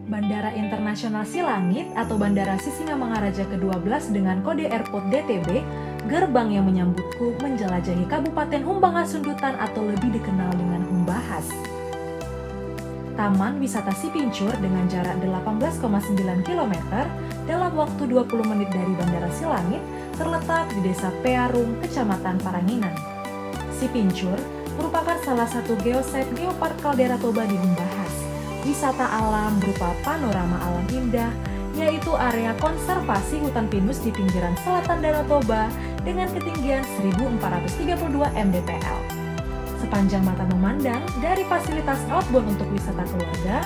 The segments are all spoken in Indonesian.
Bandara Internasional Silangit atau Bandara Sisingamangaraja ke-12 dengan kode Airport DTB, gerbang yang menyambutku menjelajahi Kabupaten Humbaha Sundutan atau lebih dikenal dengan Humbahas. Taman Wisata Sipincur dengan jarak 18,9 km dalam waktu 20 menit dari Bandara Silangit terletak di Desa Pearung, Kecamatan Paranginan. Sipincur merupakan salah satu geosite Geopark Kaldera Toba di Humbahas. Wisata alam berupa panorama alam indah, yaitu area konservasi hutan pinus di pinggiran selatan Danau Toba dengan ketinggian 1432 mdpl. Sepanjang mata memandang dari fasilitas outbound untuk wisata keluarga,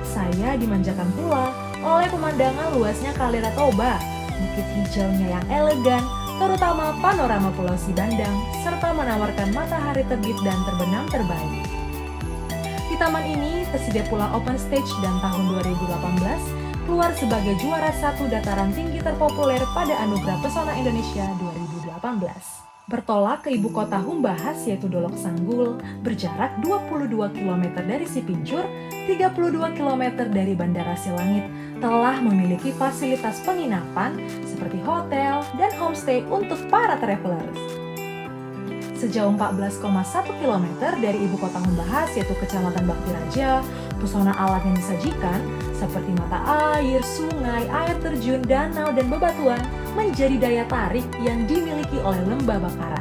saya dimanjakan pula oleh pemandangan luasnya Kaldera Toba, bukit hijaunya yang elegan, terutama panorama Pulau Sibandang, serta menawarkan matahari terbit dan terbenam terbaik. Di taman ini tersedia pula open stage dan tahun 2018 keluar sebagai juara satu dataran tinggi terpopuler pada Anugerah Pesona Indonesia 2018. Bertolak ke ibu kota Humbahas yaitu Dolok Sanggul, berjarak 22 km dari Sipincur, 32 km dari Bandara Silangit, telah memiliki fasilitas penginapan seperti hotel dan homestay untuk para travelers. Sejauh 14,1 km dari ibu kota Humbahas yaitu Kecamatan Bakti Raja, pesona alam yang disajikan seperti mata air, sungai, air terjun, danau, dan bebatuan menjadi daya tarik yang dimiliki oleh Lembah Bakara.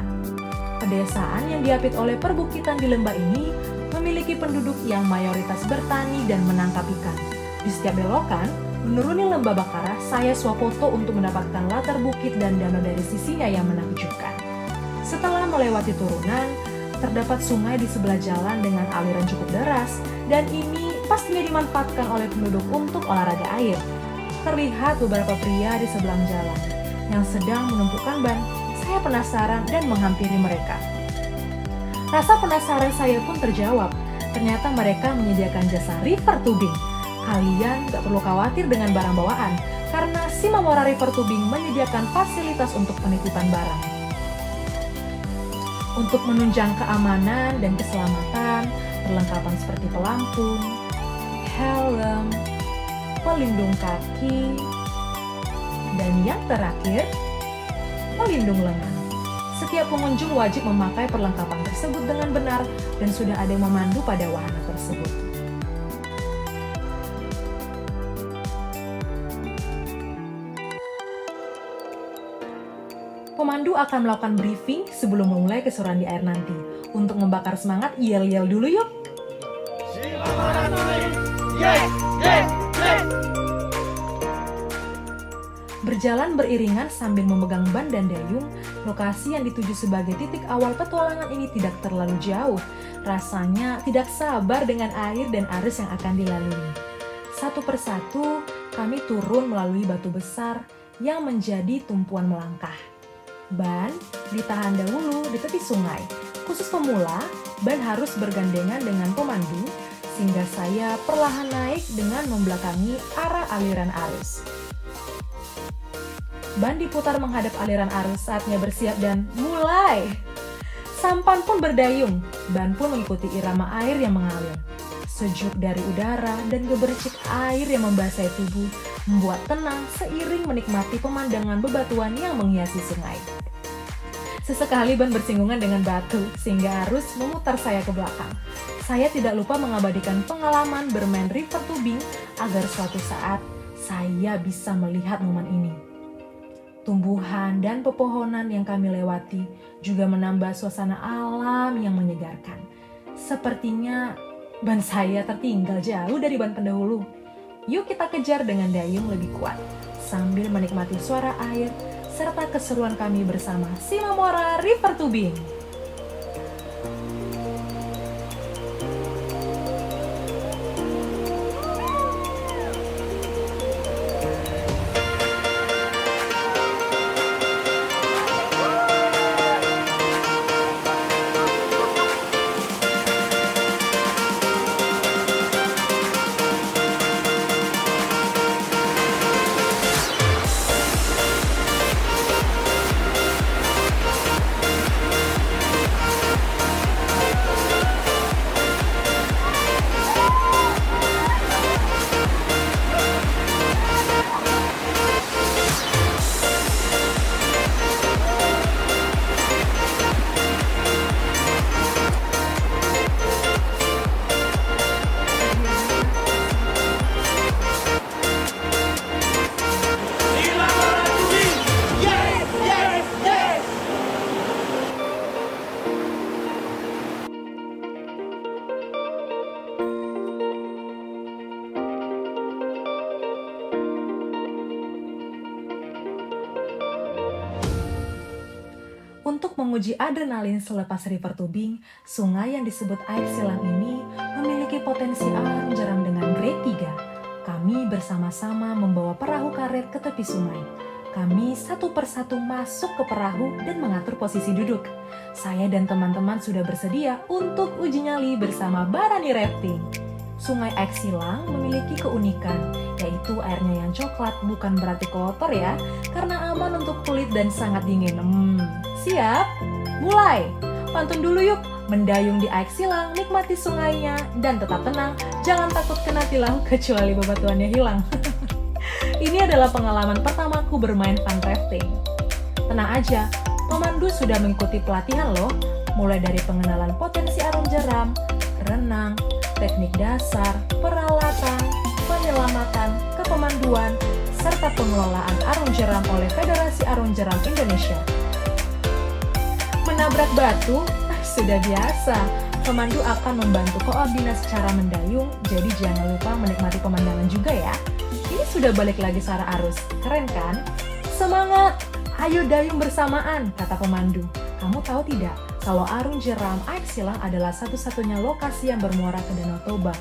Pedesaan yang diapit oleh perbukitan di lembah ini memiliki penduduk yang mayoritas bertani dan menangkap ikan. Di setiap belokan, menuruni Lembah Bakara, saya swafoto untuk mendapatkan latar bukit dan danau dari sisinya yang menakjubkan. Setelah melewati turunan, terdapat sungai di sebelah jalan dengan aliran cukup deras, dan ini pastinya dimanfaatkan oleh penduduk untuk olahraga air. Terlihat beberapa pria di sebelah jalan yang sedang menumpukan ban. Saya penasaran dan menghampiri mereka. Rasa penasaran saya pun terjawab. Ternyata mereka menyediakan jasa river tubing. Kalian gak perlu khawatir dengan barang bawaan, karena Simamora River Tubing menyediakan fasilitas untuk penitipan barang. Untuk menunjang keamanan dan keselamatan, perlengkapan seperti pelampung, helm, pelindung kaki, dan yang terakhir, pelindung lengan. Setiap pengunjung wajib memakai perlengkapan tersebut dengan benar dan sudah ada yang memandu pada wahana tersebut. Pemandu akan melakukan briefing sebelum memulai keseruan di air nanti. Untuk membakar semangat, yel-yel dulu yuk! Yes! Yes! Yes! Berjalan beriringan sambil memegang ban dan dayung, lokasi yang dituju sebagai titik awal petualangan ini tidak terlalu jauh. Rasanya tidak sabar dengan air dan arus yang akan dilalui. Satu persatu, kami turun melalui batu besar yang menjadi tumpuan melangkah. Ban ditahan dahulu di tepi sungai. Khusus pemula, ban harus bergandengan dengan pemandu sehingga saya perlahan naik dengan membelakangi arah aliran arus. Ban diputar menghadap aliran arus, saatnya bersiap dan mulai. Sampan pun berdayung, ban pun mengikuti irama air yang mengalir. Sejuk dari udara dan gebercik air yang membasahi tubuh membuat tenang seiring menikmati pemandangan bebatuan yang menghiasi sungai. Sesekali ban bersinggungan dengan batu sehingga arus memutar saya ke belakang. Saya tidak lupa mengabadikan pengalaman bermain river tubing agar suatu saat saya bisa melihat momen ini. Tumbuhan dan pepohonan yang kami lewati juga menambah suasana alam yang menyegarkan. Sepertinya ban saya tertinggal jauh dari ban pendahulu. Yuk kita kejar dengan dayung lebih kuat sambil menikmati suara air serta keseruan kami bersama Simamora River Tubing. menguji adrenalin selepas river tubing, sungai yang disebut air silang ini memiliki potensi alam jeram dengan grade 3. Kami bersama-sama membawa perahu karet ke tepi sungai. Kami satu persatu masuk ke perahu dan mengatur posisi duduk. Saya dan teman-teman sudah bersedia untuk uji nyali bersama Barani Rafting. Sungai Aek Silang memiliki keunikan, yaitu airnya yang coklat, bukan berarti kotor ya, karena aman untuk kulit dan sangat dingin. Siap? Mulai! Pantun dulu yuk, mendayung di Aek Silang, nikmati sungainya, dan tetap tenang, jangan takut kena tilang kecuali bebatuannya hilang. Ini adalah pengalaman pertamaku bermain fun rafting. Tenang aja, pemandu sudah mengikuti pelatihan loh, mulai dari pengenalan potensi arung jeram, renang, teknik dasar, peralatan, penyelamatan, kepemanduan, serta pengelolaan arung jeram oleh Federasi Arung Jeram Indonesia. Menabrak batu? Sudah biasa. Pemandu akan membantu koordinasi cara mendayung, jadi jangan lupa menikmati pemandangan juga ya. Ini sudah balik lagi searah arus, keren kan? Semangat! Ayo dayung bersamaan, kata pemandu. Kamu tahu tidak, kalau arung jeram Aek Silang adalah satu-satunya lokasi yang bermuara ke Danau Toba.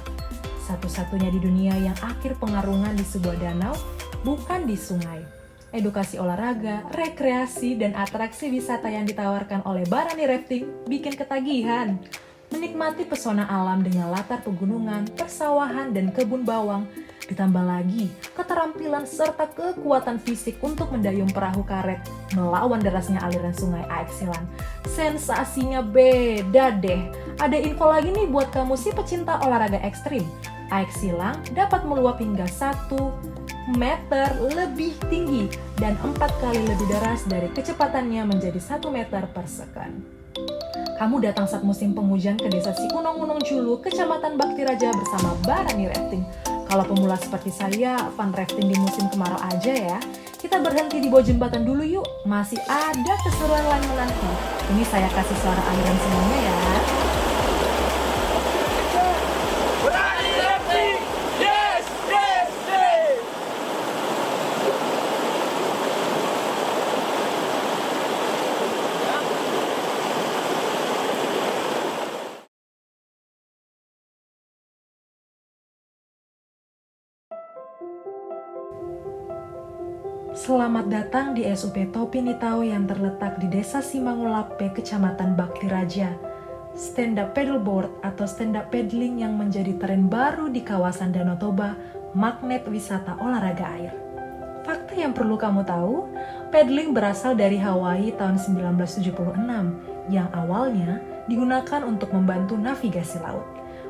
Satu-satunya di dunia yang akhir pengarungan di sebuah danau, bukan di sungai. Edukasi olahraga, rekreasi, dan atraksi wisata yang ditawarkan oleh Barani Rafting bikin ketagihan. Menikmati pesona alam dengan latar pegunungan, persawahan, dan kebun bawang, ditambah lagi keterampilan serta kekuatan fisik untuk mendayung perahu karet melawan derasnya aliran sungai Aek Silang. Sensasinya beda deh. Ada info lagi nih buat kamu si pecinta olahraga ekstrim. Aek Silang dapat meluap hingga 1 meter lebih tinggi dan 4 kali lebih deras dari kecepatannya menjadi 1 meter per second. Kamu datang saat musim penghujan ke desa Sikunong-Unong Julu, Kecamatan Bakti Raja bersama Barani Rafting. Kalau pemula seperti saya, fun rafting di musim kemarau aja ya. Kita berhenti di bawah jembatan dulu yuk, masih ada keseruan lain menanti. Ini saya kasih suara aliran semuanya ya. Barani Rafting! Yes! Yes! Yes! Selamat datang di SUP Topi Nitau yang terletak di Desa Simangulape, Kecamatan Bakti Raja. Stand up paddleboard atau stand up paddling yang menjadi tren baru di kawasan Danau Toba, magnet wisata olahraga air. Fakta yang perlu kamu tahu, paddling berasal dari Hawaii tahun 1976 yang awalnya digunakan untuk membantu navigasi laut.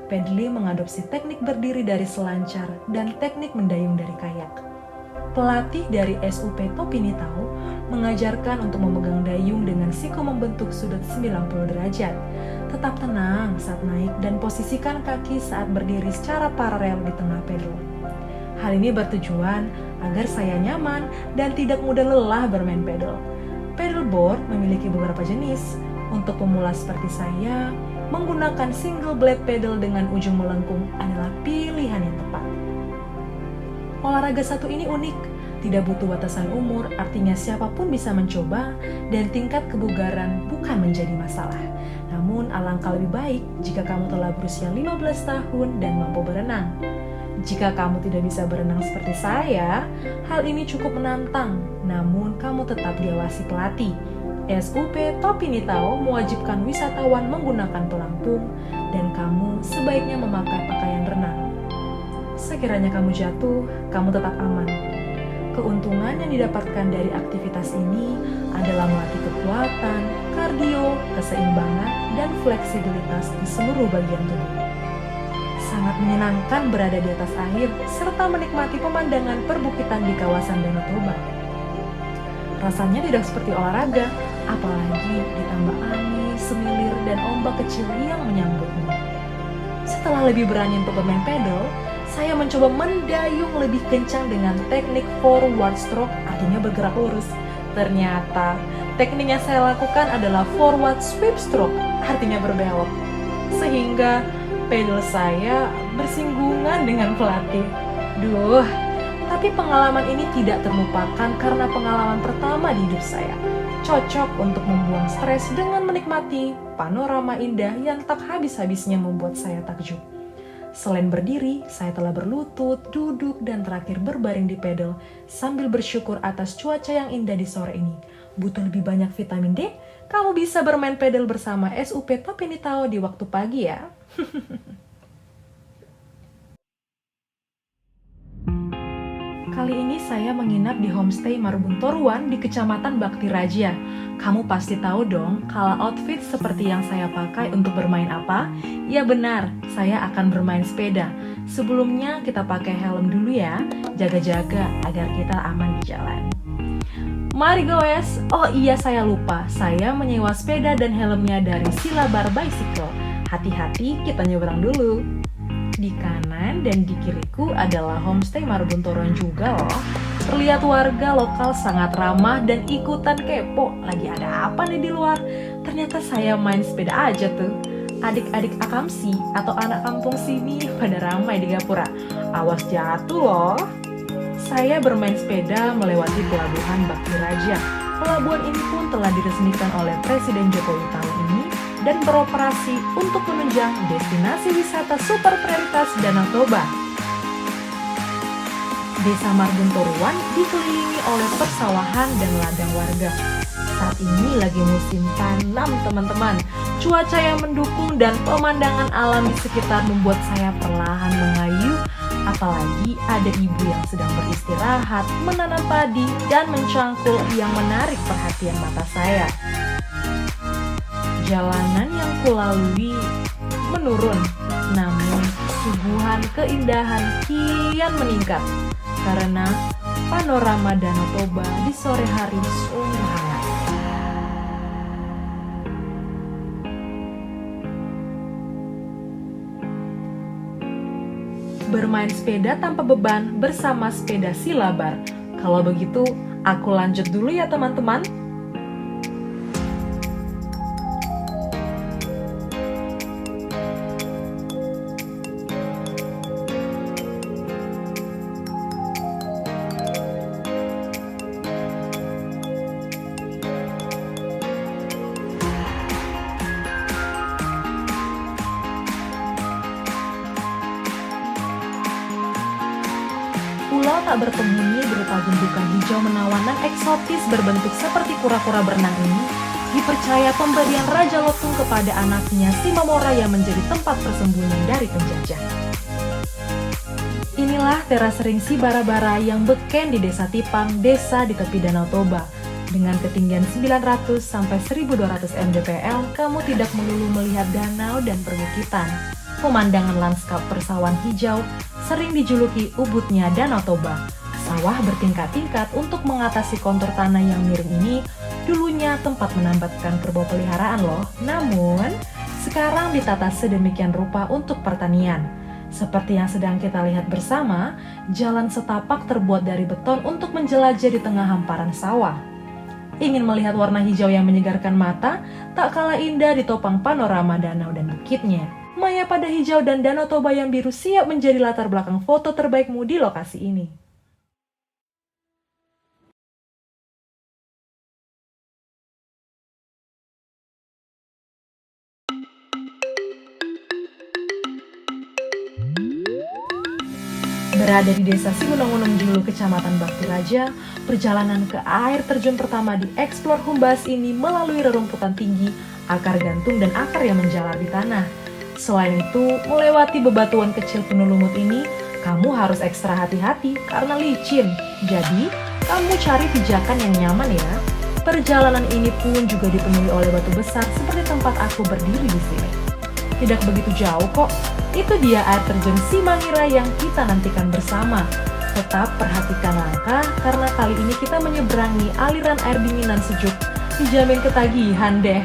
Paddling mengadopsi teknik berdiri dari selancar dan teknik mendayung dari kayak. Pelatih dari SUP Topi Nitau mengajarkan untuk memegang dayung dengan siku membentuk sudut 90 derajat. Tetap tenang saat naik dan posisikan kaki saat berdiri secara paralel di tengah pedal. Hal ini bertujuan agar saya nyaman dan tidak mudah lelah bermain pedal. Paddleboard memiliki beberapa jenis. Untuk pemula seperti saya, menggunakan single blade pedal dengan ujung melengkung adalah pilihan yang tepat. Olahraga satu ini unik, tidak butuh batasan umur, artinya siapapun bisa mencoba dan tingkat kebugaran bukan menjadi masalah. Namun alangkah lebih baik jika kamu telah berusia 15 tahun dan mampu berenang. Jika kamu tidak bisa berenang seperti saya, hal ini cukup menantang, namun kamu tetap diawasi pelatih. SUP Topi Nitau mewajibkan wisatawan menggunakan pelampung dan kamu sebaiknya memakai pakaian renang. Sekiranya kamu jatuh, kamu tetap aman. Keuntungan yang didapatkan dari aktivitas ini adalah melatih kekuatan, kardio, keseimbangan, dan fleksibilitas di seluruh bagian tubuh. Sangat menyenangkan berada di atas air serta menikmati pemandangan perbukitan di kawasan Danau Toba. Rasanya tidak seperti olahraga, apalagi ditambah angin, semilir, dan ombak kecil yang menyambutmu. Setelah lebih berani untuk bermain pedal, saya mencoba mendayung lebih kencang dengan teknik forward stroke, artinya bergerak lurus. Ternyata, teknik yang saya lakukan adalah forward sweep stroke, artinya berbelok. Sehingga pedal saya bersinggungan dengan pelatih. Tapi pengalaman ini tidak terlupakan karena pengalaman pertama di hidup saya. cocok untuk membuang stres dengan menikmati panorama indah yang tak habis-habisnya membuat saya takjub. Selain berdiri, saya telah berlutut, duduk, dan terakhir berbaring di pedal sambil bersyukur atas cuaca yang indah di sore ini. Butuh lebih banyak vitamin D? Kamu bisa bermain pedal bersama SUP Topinitao di waktu pagi ya. Kali ini saya menginap di homestay Marbuntoruan di Kecamatan Bakti Raja. Kamu pasti tahu dong kalau outfit seperti yang saya pakai untuk bermain apa? Ya benar, saya akan bermain sepeda. Sebelumnya kita pakai helm dulu ya, jaga-jaga agar kita aman di jalan. Mari goes! Oh iya saya lupa, saya menyewa sepeda dan helmnya dari Silabar Bicycle. Hati-hati kita nyebrang dulu. Di kanan dan di kiriku adalah homestay Marbuntoruan juga loh. Terlihat warga lokal sangat ramah dan ikutan kepo. Lagi ada apa nih di luar? Ternyata saya main sepeda aja tuh. Adik-adik akamsi atau anak kampung sini pada ramai di gapura. Awas jatuh loh. Saya bermain sepeda melewati pelabuhan Bakti Raja. Pelabuhan ini pun telah diresmikan oleh Presiden Jokowi tahun ini dan beroperasi untuk menunjang destinasi wisata super prioritas Danau Toba. Desa Marbuntoruan dikelilingi oleh persawahan dan ladang warga. Saat ini lagi musim tanam teman-teman. Cuaca yang mendukung dan pemandangan alam di sekitar membuat saya perlahan mengayuh. Apalagi ada ibu yang sedang beristirahat, menanam padi, dan mencangkul yang menarik perhatian mata saya. Jalanan yang kulalui menurun, namun suguhan keindahan kian meningkat karena panorama Danau Toba di sore hari sungguh hangat. Bermain sepeda tanpa beban bersama sepeda Silabar. Kalau begitu, aku lanjut dulu ya teman-teman. Pulau tak berpenghuni berupa gundukan hijau menawan dan eksotis berbentuk seperti kura-kura berenang ini dipercaya pemberian Raja Lotung kepada anaknya si Mamora yang menjadi tempat persembunyian dari penjajah. Inilah teras ring si Bara-bara yang beken di Desa Tipang, desa di tepi Danau Toba. Dengan ketinggian 900 sampai 1200 mdpl, kamu tidak melulu melihat danau dan perbukitan. Pemandangan lanskap persawahan hijau sering dijuluki ubudnya Danau Toba. Sawah bertingkat-tingkat untuk mengatasi kontur tanah yang miring ini dulunya tempat menambatkan kerbau peliharaan loh. Namun, sekarang ditata sedemikian rupa untuk pertanian. Seperti yang sedang kita lihat bersama, jalan setapak terbuat dari beton untuk menjelajah di tengah hamparan sawah. Ingin melihat warna hijau yang menyegarkan mata, tak kalah indah ditopang panorama danau dan bukitnya. Maya pada hijau dan Danau Toba yang biru siap menjadi latar belakang foto terbaikmu di lokasi ini. Berada di desa Sigunung Julu, Kecamatan Bakti Raja, perjalanan ke air terjun pertama di Explore Humbas ini melalui rerumputan tinggi, akar gantung dan akar yang menjalar di tanah. Selain itu, melewati bebatuan kecil penuh lumut ini, kamu harus ekstra hati-hati karena licin. Jadi, kamu cari pijakan yang nyaman ya. Perjalanan ini pun juga dipenuhi oleh batu besar seperti tempat aku berdiri di sini. Tidak begitu jauh kok, itu dia air terjun Simangira yang kita nantikan bersama. Tetap perhatikan langkah karena kali ini kita menyeberangi aliran air dinginan sejuk. Dijamin ketagihan deh.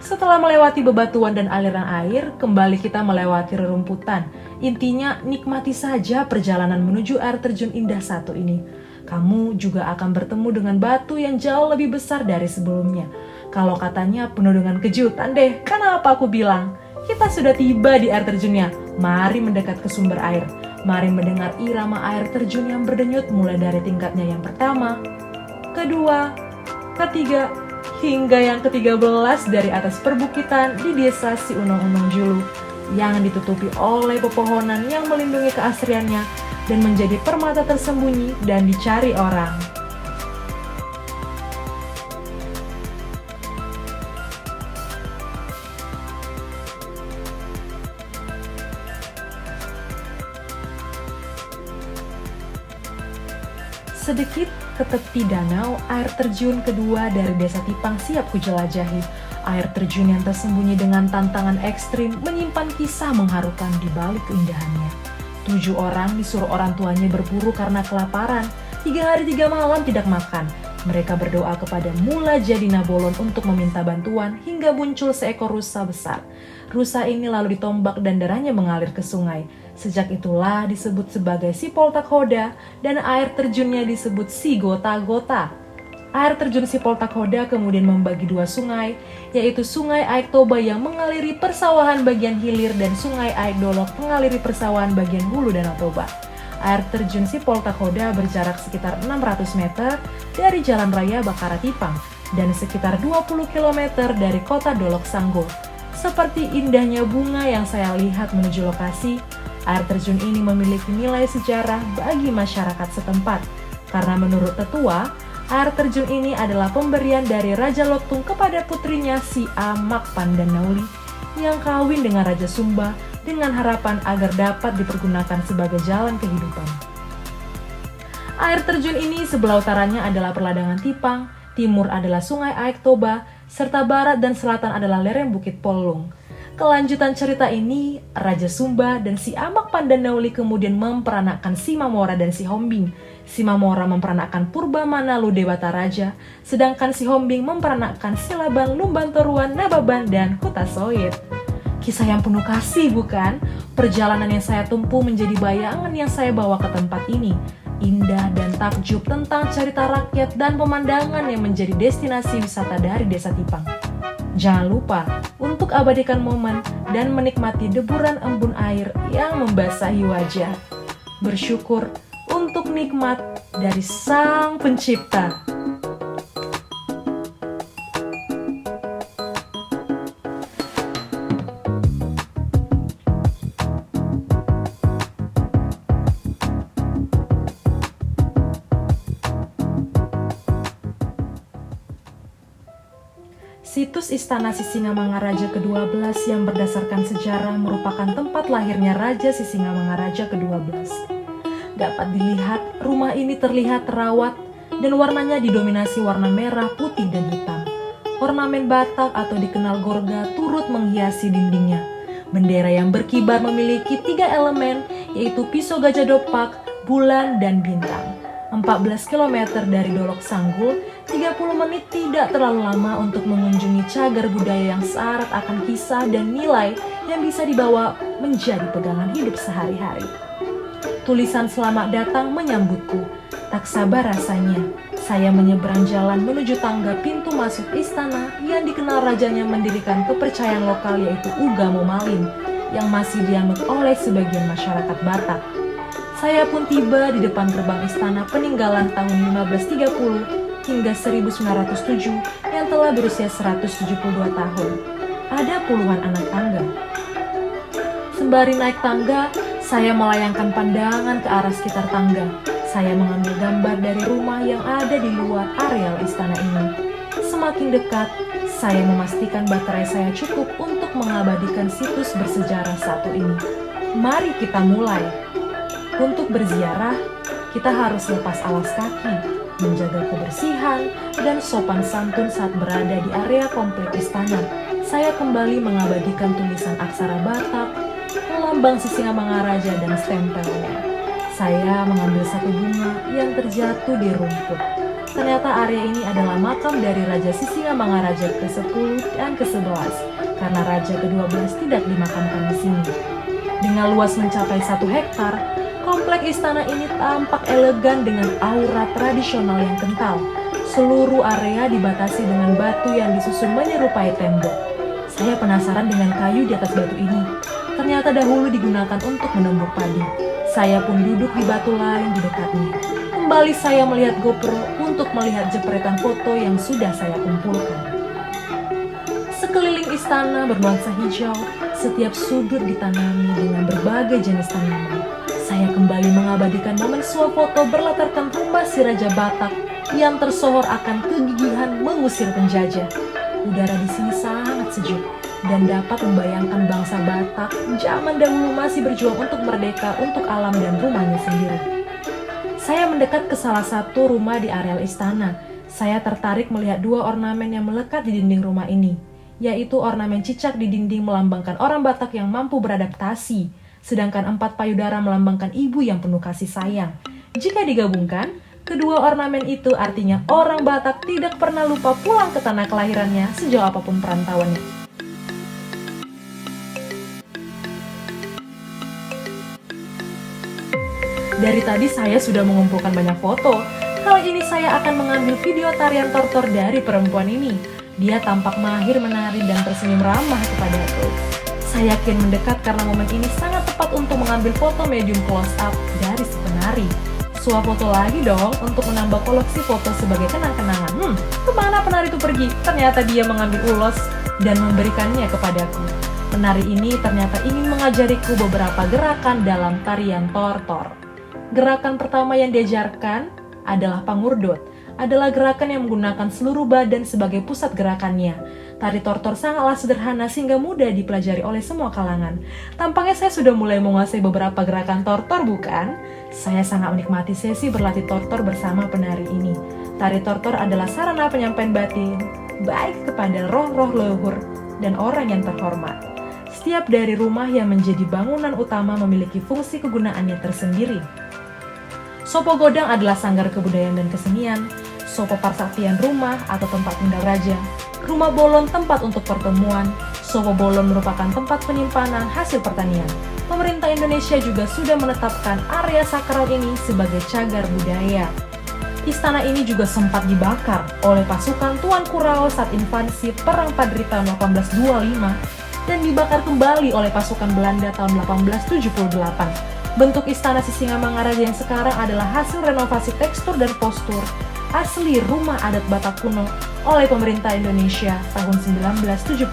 Setelah melewati bebatuan dan aliran air, kembali kita melewati rerumputan. Intinya, nikmati saja perjalanan menuju air terjun indah satu ini. Kamu juga akan bertemu dengan batu yang jauh lebih besar dari sebelumnya. Kalau katanya penuh dengan kejutan deh, kenapa aku bilang? Kita sudah tiba di air terjunnya. Mari mendekat ke sumber air. Mari mendengar irama air terjun yang berdenyut mulai dari tingkatnya yang pertama, kedua, ketiga, hingga yang ke-13 dari atas perbukitan di desa Si Unong-Unong Julu yang ditutupi oleh pepohonan yang melindungi keasriannya dan menjadi permata tersembunyi dan dicari orang. Sedikit ke tepi danau, air terjun kedua dari desa Tipang siap kujelajahi. Air terjun yang tersembunyi dengan tantangan ekstrim menyimpan kisah mengharukan di balik keindahannya. 7 orang disuruh orang tuanya berburu karena kelaparan. 3 hari 3 malam tidak makan. Mereka berdoa kepada Mula Jadi Nabolon untuk meminta bantuan hingga muncul seekor rusa besar. Rusa ini lalu ditombak dan darahnya mengalir ke sungai. Sejak itulah disebut sebagai Si Poltakhoda dan air terjunnya disebut Si Gota-Gota. Air terjun Si Poltakhoda kemudian membagi 2 sungai, yaitu Sungai Aik Toba yang mengaliri persawahan bagian hilir dan Sungai Aik Dolok mengaliri persawahan bagian hulu Danau Toba. Air terjun Si Poltakhoda berjarak sekitar 600 meter dari Jalan Raya Bakara Tipang dan sekitar 20 km dari kota Dolok Sanggol. Seperti indahnya bunga yang saya lihat menuju lokasi, air terjun ini memiliki nilai sejarah bagi masyarakat setempat. Karena menurut tetua, air terjun ini adalah pemberian dari Raja Lotung kepada putrinya Si Amak Pandanauli yang kawin dengan Raja Sumba dengan harapan agar dapat dipergunakan sebagai jalan kehidupan. Air terjun ini sebelah utaranya adalah Perladangan Tipang, timur adalah Sungai Aik Toba, serta barat dan selatan adalah lereng Bukit Polong. Kelanjutan cerita ini, Raja Sumba dan Si Amak Pandanauli kemudian memperanakkan Si Mamora dan Si Hombing. Si Mamora memperanakkan Purbamana Ludewata Raja, sedangkan Si Hombing memperanakkan Silaban Lumbantoruan Nababan dan Hutasoit. Kisah yang penuh kasih bukan? Perjalanan yang saya tempuh menjadi bayangan yang saya bawa ke tempat ini. Indah dan takjub tentang cerita rakyat dan pemandangan yang menjadi destinasi wisata dari Desa Tipang. Jangan lupa untuk abadikan momen dan menikmati deburan embun air yang membasahi wajah. Bersyukur untuk nikmat dari Sang Pencipta. Situs Istana Sisingamangaraja ke-12 yang berdasarkan sejarah merupakan tempat lahirnya Raja Sisingamangaraja ke-12. Dapat dilihat, rumah ini terlihat terawat dan warnanya didominasi warna merah, putih, dan hitam. Ornamen Batak atau dikenal Gorga turut menghiasi dindingnya. Bendera yang berkibar memiliki 3 elemen, yaitu pisau gajah dopak, bulan, dan bintang. 14 km dari Dolok Sanggul, 30 menit tidak terlalu lama untuk mengunjungi cagar budaya yang syarat akan kisah dan nilai yang bisa dibawa menjadi pegangan hidup sehari-hari. Tulisan selamat datang menyambutku, tak sabar rasanya. Saya menyeberang jalan menuju tangga pintu masuk istana yang dikenal rajanya mendirikan kepercayaan lokal yaitu Uga Momalin yang masih dianut oleh sebagian masyarakat Batak. Saya pun tiba di depan gerbang istana peninggalan tahun 1530 hingga 1907 yang telah berusia 172 tahun. Ada puluhan anak tangga. Sembari naik tangga, saya melayangkan pandangan ke arah sekitar tangga. Saya mengambil gambar dari rumah yang ada di luar areal istana ini. Semakin dekat, saya memastikan baterai saya cukup untuk mengabadikan situs bersejarah satu ini. Mari kita mulai. Untuk berziarah, kita harus lepas alas kaki, menjaga kebersihan, dan sopan santun saat berada di area komplek istana. Saya kembali mengabadikan tulisan aksara Batak, lambang Sisingamangaraja, dan stempelnya. Saya mengambil satu bunga yang terjatuh di rumput. Ternyata area ini adalah makam dari Raja Sisingamangaraja ke-10 dan ke-11, karena Raja ke-12 tidak dimakamkan di sini. Dengan luas mencapai 1 hektar, komplek istana ini tampak elegan dengan aura tradisional yang kental. Seluruh area dibatasi dengan batu yang disusun menyerupai tembok. Saya penasaran dengan kayu di atas batu ini. Ternyata dahulu digunakan untuk menumbuk padi. Saya pun duduk di batu lain di dekatnya. Kembali saya melihat GoPro untuk melihat jepretan foto yang sudah saya kumpulkan. Sekeliling istana bernuansa hijau, setiap sudut ditanami dengan berbagai jenis tanaman. Saya kembali mengabadikan momen swafoto berlatarkan rumah si Raja Batak yang tersohor akan kegigihan mengusir penjajah. Udara di sini sangat sejuk dan dapat membayangkan bangsa Batak zaman dahulu masih berjuang untuk merdeka untuk alam dan rumahnya sendiri. Saya mendekat ke salah satu rumah di areal istana. Saya tertarik melihat dua ornamen yang melekat di dinding rumah ini, yaitu ornamen cicak di dinding melambangkan orang Batak yang mampu beradaptasi, sedangkan 4 payudara melambangkan ibu yang penuh kasih sayang. Jika digabungkan, kedua ornamen itu artinya orang Batak tidak pernah lupa pulang ke tanah kelahirannya sejauh apapun perantauannya. Dari tadi saya sudah mengumpulkan banyak foto. Kali ini saya akan mengambil video tarian tortor dari perempuan ini. Dia tampak mahir menari dan tersenyum ramah kepadaku. Saya yakin mendekat karena momen ini sangat tepat untuk mengambil foto medium close up dari si penari. Swafoto lagi dong untuk menambah koleksi foto sebagai kenang-kenangan. Kemana penari itu pergi? Ternyata dia mengambil ulos dan memberikannya kepadaku. Penari ini ternyata ingin mengajariku beberapa gerakan dalam tarian tortor. Gerakan pertama yang diajarkan adalah pangurdot, adalah gerakan yang menggunakan seluruh badan sebagai pusat gerakannya. Tari tortor sangatlah sederhana sehingga mudah dipelajari oleh semua kalangan. Tampaknya saya sudah mulai menguasai beberapa gerakan tortor, bukan? Saya sangat menikmati sesi berlatih tortor bersama penari ini. Tari tortor adalah sarana penyampaian batin, baik kepada roh-roh leluhur dan orang yang terhormat. Setiap dari rumah yang menjadi bangunan utama memiliki fungsi kegunaannya tersendiri. Sopo Godang adalah sanggar kebudayaan dan kesenian, Sopo Parsaktian rumah atau tempat tinggal raja, Rumah Bolon tempat untuk pertemuan, Sopo Bolon merupakan tempat penyimpanan hasil pertanian. Pemerintah Indonesia juga sudah menetapkan area sakral ini sebagai cagar budaya. Istana ini juga sempat dibakar oleh pasukan Tuan Kurau saat invasi Perang Padri tahun 1825 dan dibakar kembali oleh pasukan Belanda tahun 1878. Bentuk istana Sisingamangaraja yang sekarang adalah hasil renovasi tekstur dan postur asli rumah adat Batak kuno oleh pemerintah Indonesia tahun 1978.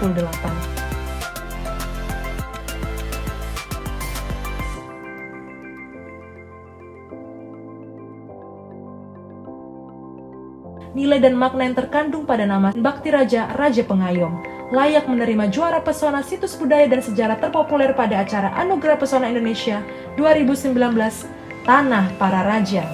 Nilai dan makna yang terkandung pada nama Bakti Raja, Raja Pengayom, layak menerima juara pesona situs budaya dan sejarah terpopuler pada acara Anugerah Pesona Indonesia 2019, Tanah Para Raja.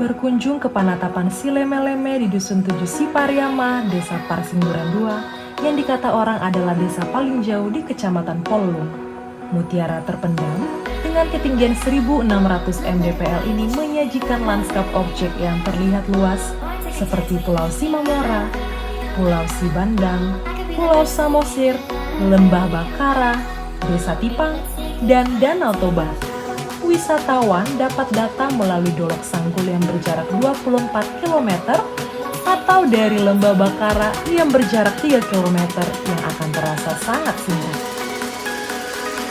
Berkunjung ke Panatapan Sileme-leme di Dusun 7 Sipariama, Desa Parsimburan 2, yang dikata orang adalah desa paling jauh di Kecamatan Polung. Mutiara terpendam dengan ketinggian 1600 mdpl ini menyajikan lanskap objek yang terlihat luas seperti Pulau Simamora, Pulau Sibandang, Pulau Samosir, Lembah Bakara, Desa Tipang, dan Danau Toba. Wisatawan dapat datang melalui Dolok Sanggul yang berjarak 24 km atau dari Lembah Bakara yang berjarak 3 km yang akan terasa sangat singkat.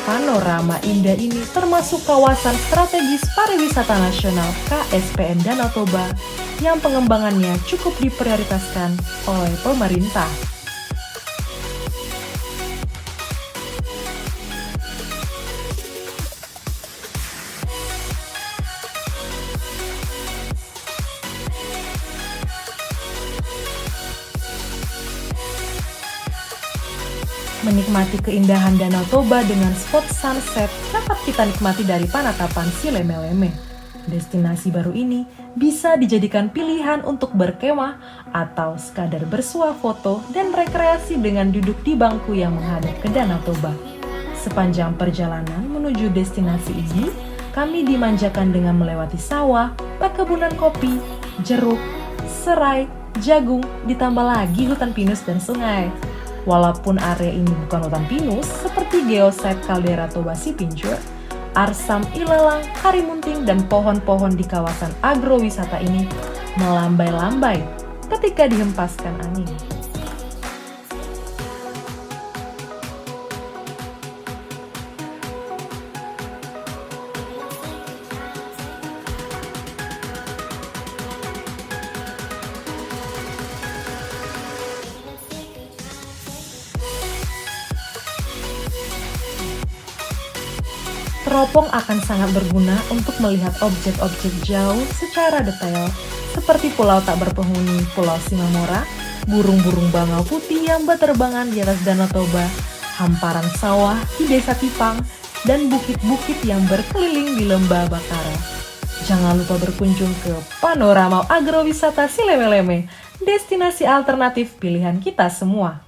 Panorama indah ini termasuk kawasan strategis pariwisata nasional KSPN Danau Toba yang pengembangannya cukup diprioritaskan oleh pemerintah. Menikmati keindahan Danau Toba dengan spot sunset dapat kita nikmati dari Panatapan Sileme-leme. Destinasi baru ini bisa dijadikan pilihan untuk berkemah atau sekadar bersuah foto dan rekreasi dengan duduk di bangku yang menghadap ke Danau Toba. Sepanjang perjalanan menuju destinasi ini, kami dimanjakan dengan melewati sawah, perkebunan kopi, jeruk, serai, jagung, ditambah lagi hutan pinus dan sungai. Walaupun area ini bukan hutan pinus seperti geosite kaldera Toba Sipincur, arsam ilalang, harimunting, dan pohon-pohon di kawasan agrowisata ini melambai-lambai ketika dihempaskan angin. Teropong akan sangat berguna untuk melihat objek-objek jauh secara detail, seperti pulau tak berpenghuni Pulau Simamora, burung-burung bangau putih yang berterbangan di atas Danau Toba, hamparan sawah di Desa Tipang, dan bukit-bukit yang berkeliling di Lembah Bakara. Jangan lupa berkunjung ke Panorama Agrowisata Sileme-Leme, destinasi alternatif pilihan kita semua.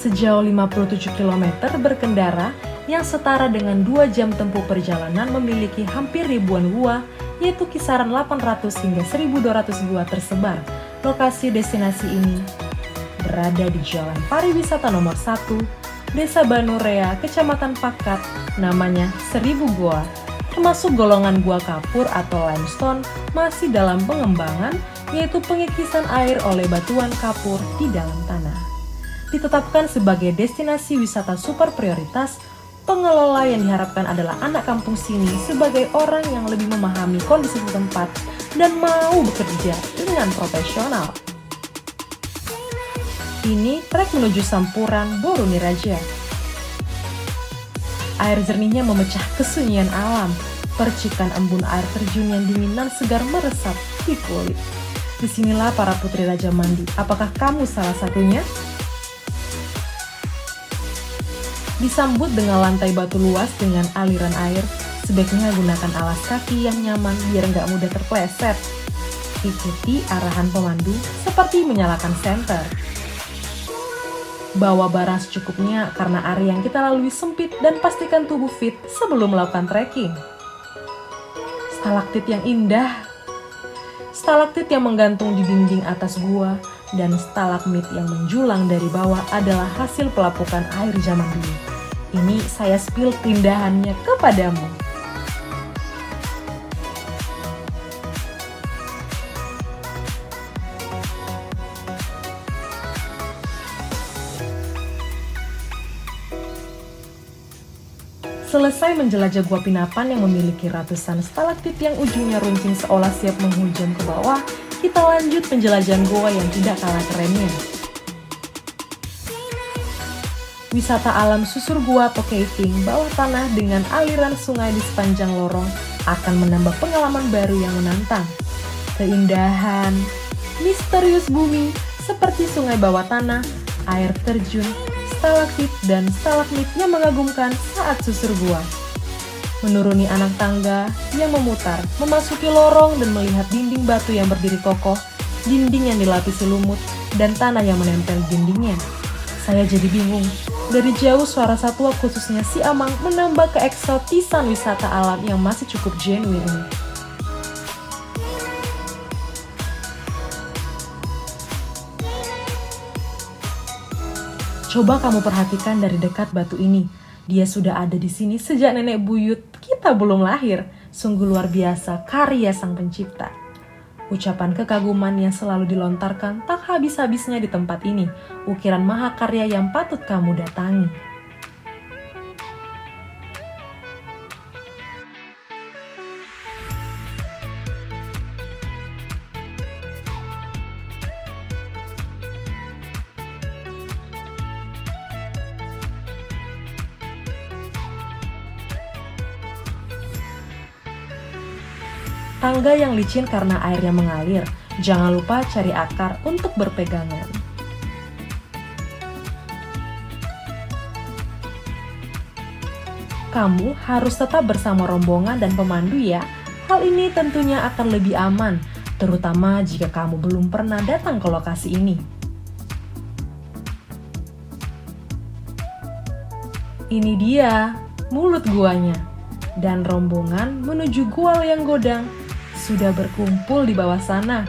Sejauh 57 km berkendara yang setara dengan 2 jam tempuh perjalanan memiliki hampir ribuan gua, yaitu kisaran 800 hingga 1200 gua tersebar. Lokasi destinasi ini berada di Jalan Pariwisata nomor 1, Desa Banurea, Kecamatan Pakat, namanya 1000 Gua, termasuk golongan gua kapur atau limestone masih dalam pengembangan, yaitu pengikisan air oleh batuan kapur di dalam tanah. Ditetapkan sebagai destinasi wisata super prioritas, pengelola yang diharapkan adalah anak kampung sini sebagai orang yang lebih memahami kondisi setempat dan mau bekerja dengan profesional. Ini trek menuju Sampuran Boruniraja. Air jernihnya memecah kesunyian alam, percikan embun air terjun yang dingin dan segar meresap di kulit. Disinilah para putri raja mandi. Apakah kamu salah satunya? Disambut dengan lantai batu luas dengan aliran air, sebaiknya gunakan alas kaki yang nyaman biar nggak mudah terpleset. Ikuti arahan pemandu seperti menyalakan senter. Bawa barang secukupnya karena area yang kita lalui sempit dan pastikan tubuh fit sebelum melakukan trekking. Stalaktit yang indah. Stalaktit yang menggantung di dinding atas gua dan stalagmit yang menjulang dari bawah adalah hasil pelapukan air zaman dulu. Ini saya spill keindahannya kepadamu. Selesai menjelajah gua pinapan yang memiliki ratusan stalaktit yang ujungnya runcing seolah siap menghujam ke bawah, kita lanjut penjelajahan gua yang tidak kalah kerennya. Wisata alam susur gua atau caving bawah tanah dengan aliran sungai di sepanjang lorong akan menambah pengalaman baru yang menantang. Keindahan, misterius bumi seperti sungai bawah tanah, air terjun, stalaktit dan stalagmit yang mengagumkan saat susur gua. Menuruni anak tangga yang memutar, memasuki lorong dan melihat dinding batu yang berdiri kokoh, dinding yang dilapisi lumut, dan tanah yang menempel dindingnya. Saya jadi bingung. Dari jauh suara satwa khususnya si amang menambah keeksotisan wisata alam yang masih cukup genuine ini. Coba kamu perhatikan dari dekat batu ini. Dia sudah ada di sini sejak nenek buyut kita belum lahir. Sungguh luar biasa karya sang pencipta. Ucapan kekaguman yang selalu dilontarkan tak habis-habisnya di tempat ini. Ukiran mahakarya yang patut kamu datangi. Tangga yang licin karena airnya mengalir. Jangan lupa cari akar untuk berpegangan. Kamu harus tetap bersama rombongan dan pemandu ya. Hal ini tentunya akan lebih aman, terutama jika kamu belum pernah datang ke lokasi ini. Ini dia, mulut guanya. Dan rombongan menuju gua Liang Godang sudah berkumpul di bawah sana.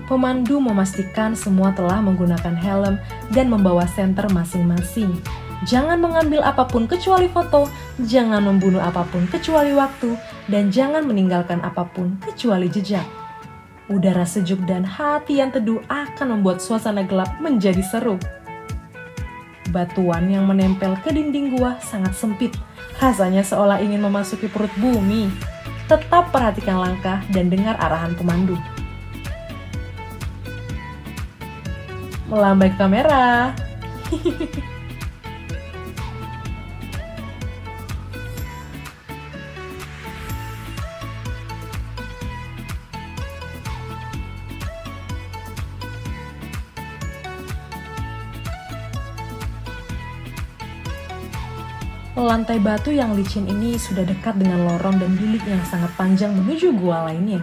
Pemandu memastikan semua telah menggunakan helm dan membawa senter masing-masing. Jangan mengambil apapun kecuali foto, jangan membunuh apapun kecuali waktu, dan jangan meninggalkan apapun kecuali jejak. Udara sejuk dan hati yang teduh akan membuat suasana gelap menjadi seru. Batuan yang menempel ke dinding gua sangat sempit. Rasanya seolah ingin memasuki perut bumi. Tetap perhatikan langkah dan dengar arahan pemandu. melambai ke kamera. Lantai batu yang licin ini sudah dekat dengan lorong dan bilik yang sangat panjang menuju gua lainnya.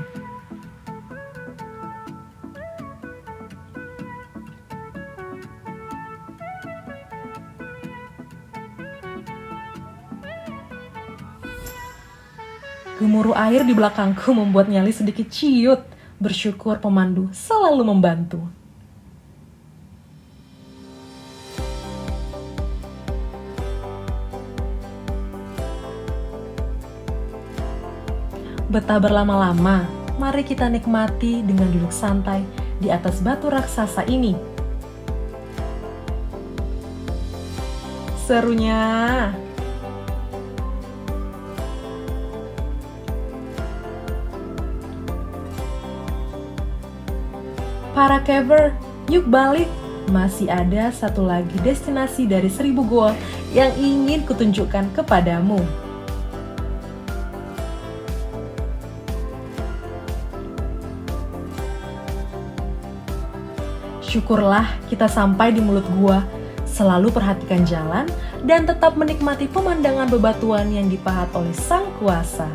Gemuruh air di belakangku membuat nyali sedikit ciut. Bersyukur pemandu selalu membantu. Betah berlama-lama, mari kita nikmati dengan duduk santai di atas batu raksasa ini. Serunya! Para caver, yuk balik! Masih ada satu lagi destinasi dari 1000 goa yang ingin kutunjukkan kepadamu. Syukurlah kita sampai di mulut gua. Selalu perhatikan jalan dan tetap menikmati pemandangan bebatuan yang dipahat oleh Sang Kuasa.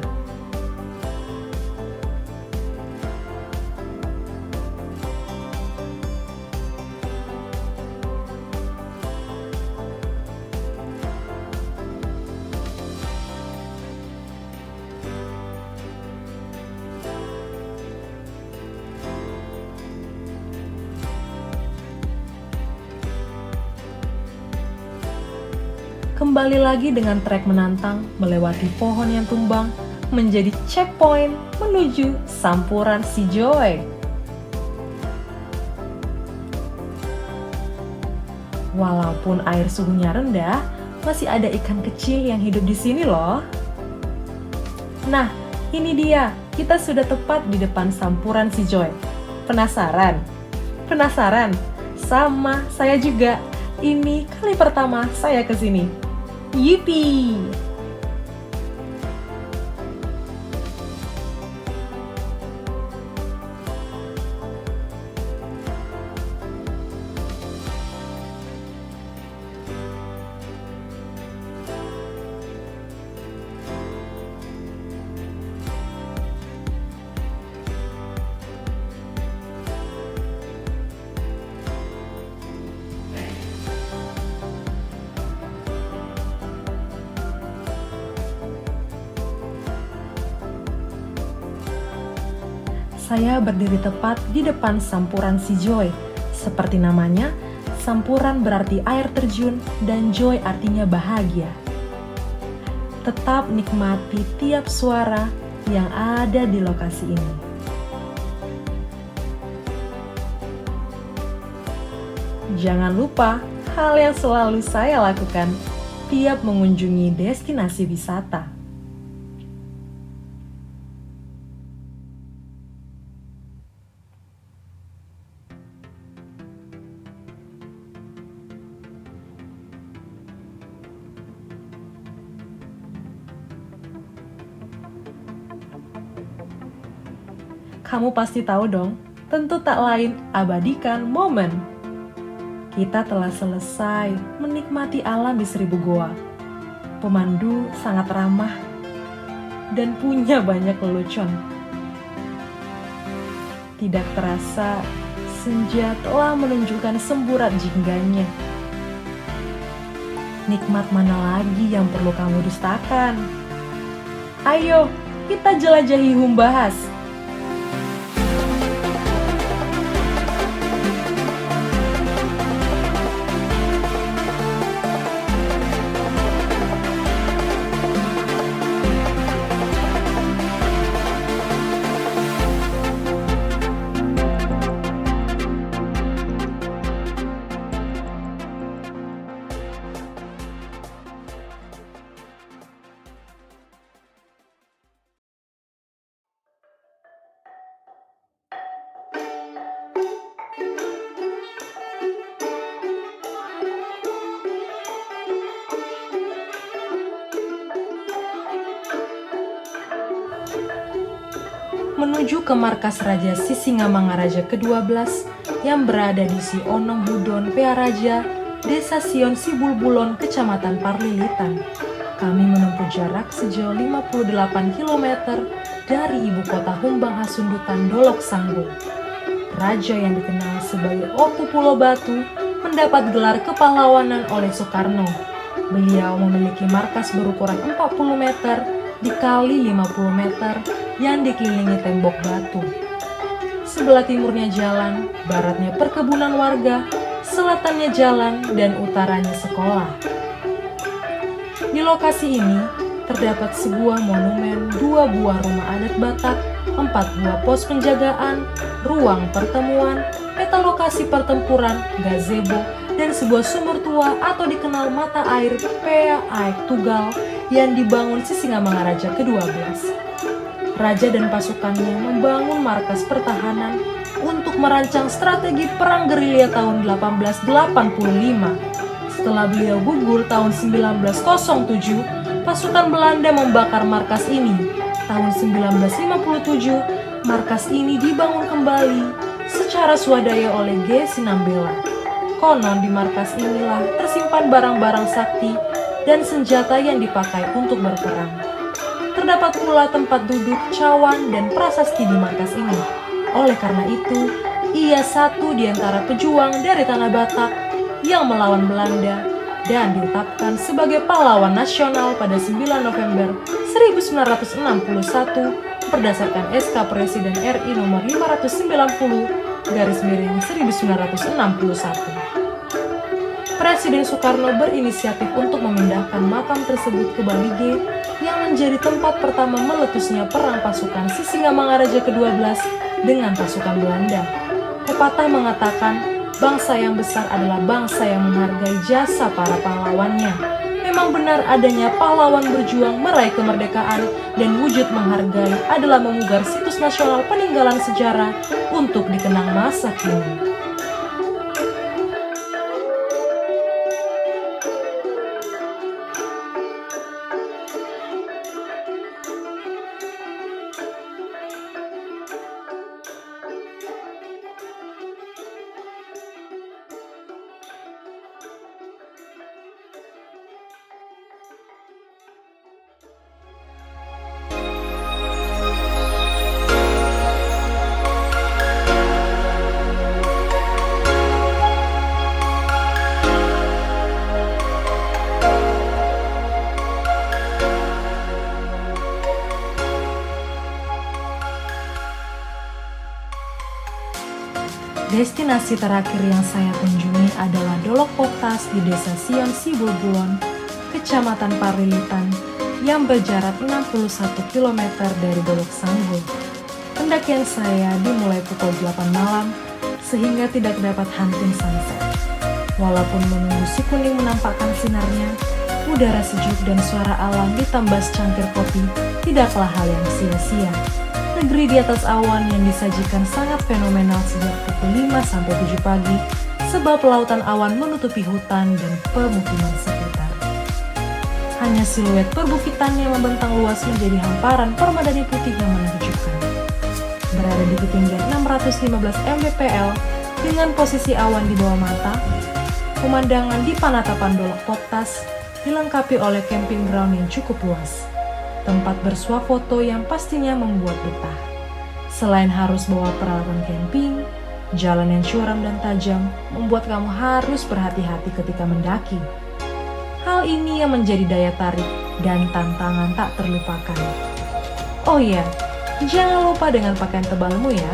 Kembali lagi dengan trek menantang melewati pohon yang tumbang menjadi checkpoint menuju Sampuran Si Joy. Walaupun air suhunya rendah, masih ada ikan kecil yang hidup di sini loh. Nah, ini dia, kita sudah tepat di depan Sampuran Si Joy. Penasaran? Penasaran? Sama, saya juga. Ini kali pertama saya ke sini. Yippee! Saya berdiri tepat di depan Sampuran Si Joy. Seperti namanya, Sampuran berarti air terjun dan Joy artinya bahagia. Tetap nikmati tiap suara yang ada di lokasi ini. Jangan lupa hal yang selalu saya lakukan tiap mengunjungi destinasi wisata. Kamu pasti tahu dong, tentu tak lain abadikan momen. Kita telah selesai menikmati alam di 1000 goa. Pemandu sangat ramah dan punya banyak lelucon. Tidak terasa, senja telah menunjukkan semburat jingganya. Nikmat mana lagi yang perlu kamu dustakan? Ayo, kita jelajahi Humbahas. menuju ke markas Raja Sisingamangaraja ke-12 yang berada di Si Onong Budon Pearaja, Desa Sion Sibulbulon, Kecamatan Parlilitan. Kami menempuh jarak sejauh 58 km dari ibu kota Humbang Hasundutan, Dolok Sanggul. Raja yang dikenal sebagai Opu Pulau Batu mendapat gelar kepahlawanan oleh Soekarno. Beliau memiliki markas berukuran 40 meter dikali 50 meter yang dikelilingi tembok batu. Sebelah timurnya jalan, baratnya perkebunan warga, selatannya jalan, dan utaranya sekolah. Di lokasi ini terdapat sebuah monumen, 2 buah rumah adat Batak, 4 buah pos penjagaan, ruang pertemuan, peta lokasi pertempuran, gazebo, dan sebuah sumur tua atau dikenal mata air Pea Aek Tugal yang dibangun Sisingamangaraja ke-12. Raja dan pasukannya membangun markas pertahanan untuk merancang strategi perang gerilya tahun 1885. Setelah beliau gugur tahun 1907, pasukan Belanda membakar markas ini. Tahun 1957, markas ini dibangun kembali secara swadaya oleh G. Sinambela. Konon di markas inilah tersimpan barang-barang sakti dan senjata yang dipakai untuk berperang. Terdapat pula tempat duduk, cawan, dan prasasti di markas ini. Oleh karena itu, ia satu di antara pejuang dari tanah Batak yang melawan Belanda dan ditetapkan sebagai pahlawan nasional pada 9 November 1961 berdasarkan SK Presiden RI nomor 590/1961. Presiden Soekarno berinisiatif untuk memindahkan makam tersebut ke Balige yang menjadi tempat pertama meletusnya perang pasukan Sisingamangaraja ke-12 dengan pasukan Belanda. Pepatah mengatakan, bangsa yang besar adalah bangsa yang menghargai jasa para pahlawannya. Memang benar adanya pahlawan berjuang meraih kemerdekaan dan wujud menghargai adalah memugar situs nasional peninggalan sejarah untuk dikenang masa kini. Destinasi terakhir yang saya kunjungi adalah Dolok Poktas di Desa Sion Sibulbulon, Kecamatan Parlilitan, yang berjarak 61 km dari Dolok Sanggul. Pendakian saya dimulai pukul 8 malam, sehingga tidak dapat hunting sunset. Walaupun menunggu si kuning menampakkan sinarnya, udara sejuk dan suara alam ditambah secangkir kopi tidaklah hal yang sia-sia. Negeri di atas awan yang disajikan sangat fenomenal sejak pukul 5-7 pagi, sebab lautan awan menutupi hutan dan pemukiman sekitar. Hanya siluet perbukitan yang membentang luas menjadi hamparan permadani putih yang menakjubkan. Berada di ketinggian 615 mdpl dengan posisi awan di bawah mata, pemandangan di Panatapan Dolok Poktas dilengkapi oleh camping ground yang cukup luas. Tempat bersuah foto yang pastinya membuat betah. Selain harus bawa peralatan camping, jalan yang curam dan tajam membuat kamu harus berhati-hati ketika mendaki. Hal ini yang menjadi daya tarik dan tantangan tak terlupakan. Oh iya, jangan lupa dengan pakaian tebalmu ya.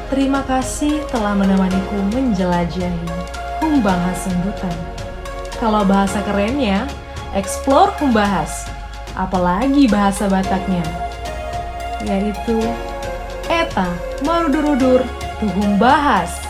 Terima kasih telah menemaniku menjelajahi Humbang Hasundutan. Kalau bahasa kerennya, Explore Humbahas, apalagi bahasa Bataknya, yaitu Eta Marudur-udur Tuhumbahas.